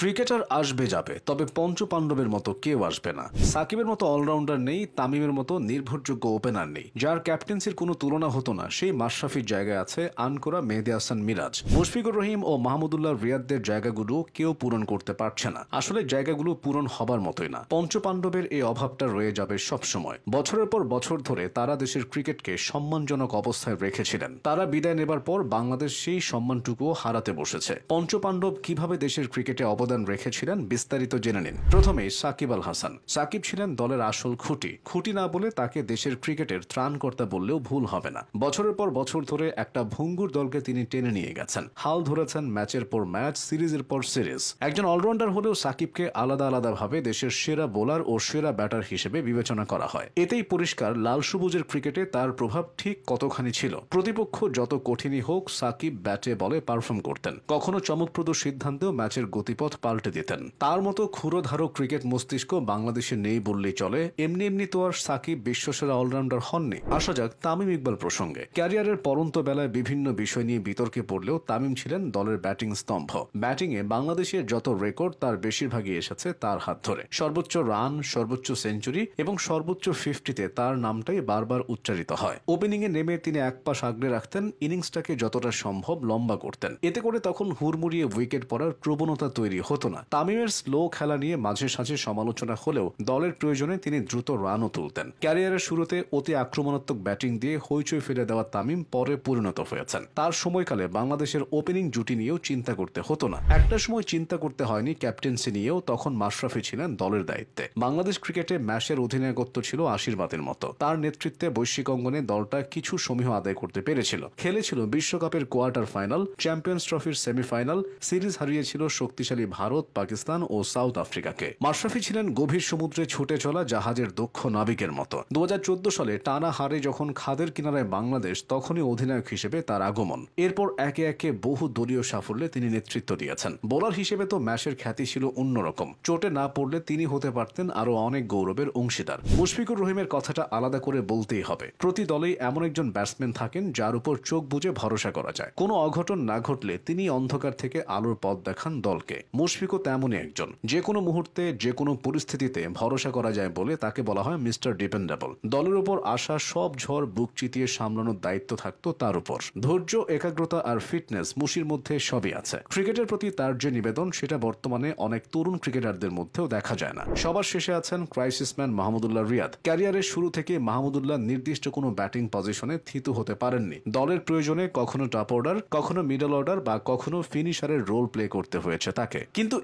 Cricketer আসবে যাবে, তবে পঞ্চপাণ্ডবের মতো কেউ আসবে না। সাকিবের মতো অলরাউন্ডার নেই, তামিমের মতো নির্ভরযোগ্য ওপেনার নেই, যার ক্যাপ্টেন্সির কোনো তুলনা হতো না সেই মাশরাফির জায়গায় আছে আনকোরা মেহেদী হাসান মিরাজ। মুশফিকুর রহিম ও মাহমুদুল্লাহ রিয়াদদের জায়গাগুলো কেউ পূরণ করতে পারছে না। আসলে জায়গাগুলো পূরণ হবার মতোই না। পঞ্চপাণ্ডবের এই অভাবটা রয়ে যাবে সবসময়। বছরের পর বছর ধরে তারা দেশের ক্রিকেটকে সম্মানজনক অবস্থায় রেখেছিলেন। তারা বিদায় নেবার পর বাংলাদেশ সেই সম্মানটুকুও হারাতে বসেছে। পঞ্চপাণ্ডব কিভাবে দেশের ক্রিকেটে অবদান রেখেছিলেন বিস্তারিত জেনে নিন। প্রথমেই সাকিব আল হাসান। সাকিব ছিলেন দলের আসল খুঁটি না বলে তাকে দেশের ক্রিকেটের ত্রাণকর্তা বললেও ভুল হবে না। বছরের পর বছর ধরে একটা ভঙ্গুর দলকে তিনি টেনে নিয়ে গেছেন, হাল ধরেছেন ম্যাচের পর ম্যাচ, সিরিজের পর সিরিজ। একজন অলরাউন্ডার হলেও সাকিবকে আলাদা আলাদাভাবে দেশের সেরা বোলার ও সেরা ব্যাটার হিসেবে বিবেচনা করা হয়। এতেই পরিষ্কার লাল সবুজের ক্রিকেটে তার প্রভাব ঠিক কতখানি ছিল। প্রতিপক্ষ যত কঠিনই হোক, সাকিব ব্যাটে বলে পারফর্ম করতেন। কখনো চমকপ্রদ সিদ্ধান্তেও ম্যাচের গতিপথ পাল্টে দিতেন। তার মতো ক্ষুরোধারক ক্রিকেট মস্তিষ্ক বাংলাদেশে নেই বললেই চলে। এমনি তো আর সাকিব বিশ্বসেরা অলরাউন্ডার হননি। আসা যাক তামিম ইকবাল প্রসঙ্গে। ক্যারিয়ারের পরন্ত বেলায় বিভিন্ন বিষয় নিয়ে বিতর্কে পড়লেও তামিম ছিলেন দলের ব্যাটিং স্তম্ভ। ব্যাটিংয়ে বাংলাদেশের যত রেকর্ড তার বেশিরভাগই এসেছে তার হাত ধরে। সর্বোচ্চ রান, সর্বোচ্চ সেঞ্চুরি এবং সর্বোচ্চ 50-তে তার নামটাই বারবার উচ্চারিত হয়। ওপেনিংয়ে নেমে তিনি এক পাশ আগলে রাখতেন, ইনিংসটাকে যতটা সম্ভব লম্বা করতেন। এতে করে তখন হুড়মুড়িয়ে উইকেট পড়ার প্রবণতা তৈরি হতো না। তামিমের স্লো খেলা নিয়ে মাঝে সাঝে সমালোচনা হলেও দলের প্রয়োজনে তিনি দ্রুত রানও তুলতেন। ক্যারিয়ারের শুরুতে অতি আক্রমণাত্মক ব্যাটিং দিয়ে হইচই ফেলে দেওয়া তামিম পরে পরিণত হয়েছেন। তার সময়কালে বাংলাদেশের ওপেনিং জুটি নিয়েও চিন্তা করতে হতো না। একটা সময় চিন্তা করতে হয়নি ক্যাপ্টেন্সি নিয়েও, তখন মাশরাফি ছিলেন দলের দায়িত্বে। বাংলাদেশ ক্রিকেটে ম্যাচের অধিনায়কত্ব ছিল আশীর্বাদের মতো। তার নেতৃত্বে বৈশ্বিক অঙ্গনে দলটা কিছু সমীহ আদায় করতে পেরেছিল। খেলেছিল বিশ্বকাপের কোয়ার্টার ফাইনাল, চ্যাম্পিয়ন্স ট্রফির সেমিফাইনাল, সিরিজ হারিয়েছিল শক্তিশালী ভারত, পাকিস্তান ও সাউথ আফ্রিকাকে। মাশরাফি ছিলেন গভীর সমুদ্রে ছুটে চলা জাহাজের দক্ষ নাবিকের মতো। 2014 সালে টানা হারে যখন খাদের কিনারায় বাংলাদেশ, তখনই অধিনায়ক হিসেবে তার আগমন। এরপর একে একে বহু দলীয় সাফল্যে তিনি নেতৃত্ব দিয়েছেন। বোলার হিসেবে তো ম্যাচের খ্যাতি ছিল অন্যরকম। চোটে না পড়লে তিনি হতে পারতেন আরো অনেক গৌরবের অংশীদার। মুশফিকুর রহিমের কথাটা আলাদা করে বলতেই হবে। প্রতি দলেই এমন একজন ব্যাটসম্যান থাকেন যার উপর চোখ বুজে ভরসা করা যায়। কোনো অঘটন না ঘটলে তিনি অন্ধকার থেকে আলোর পথ দেখান দলকে। মুশফিকও তেমনই একজন। যে কোনো মুহূর্তে, যে কোনো পরিস্থিতিতে ভরসা করা যায় বলে তাকে বলা হয় মিস্টার ডিপেন্ডেবল। দলের উপর আসা সব ঝড় বুক চিতিয়ে সামলানোর দায়িত্ব থাকতো তার উপর। ধৈর্য, একাগ্রতা আর ফিটনেস মুশির মধ্যে সবই আছে। ক্রিকেটের প্রতি তার যে নিবেদন, সেটা বর্তমানে অনেক তরুণ ক্রিকেটারদের মধ্যেও দেখা যায় না। সবার শেষে আছেন ক্রাইসিসম্যান মাহমুদুল্লাহ রিয়াদ। ক্যারিয়ারের শুরু থেকে মাহমুদুল্লাহ নির্দিষ্ট কোনো ব্যাটিং পজিশনে থিতু হতে পারেননি। দলের প্রয়োজনে কখনো টপ অর্ডার, কখনো মিডল অর্ডার বা কখনো ফিনিশারের রোল প্লে করতে হয়েছে তাকে। কিন্তু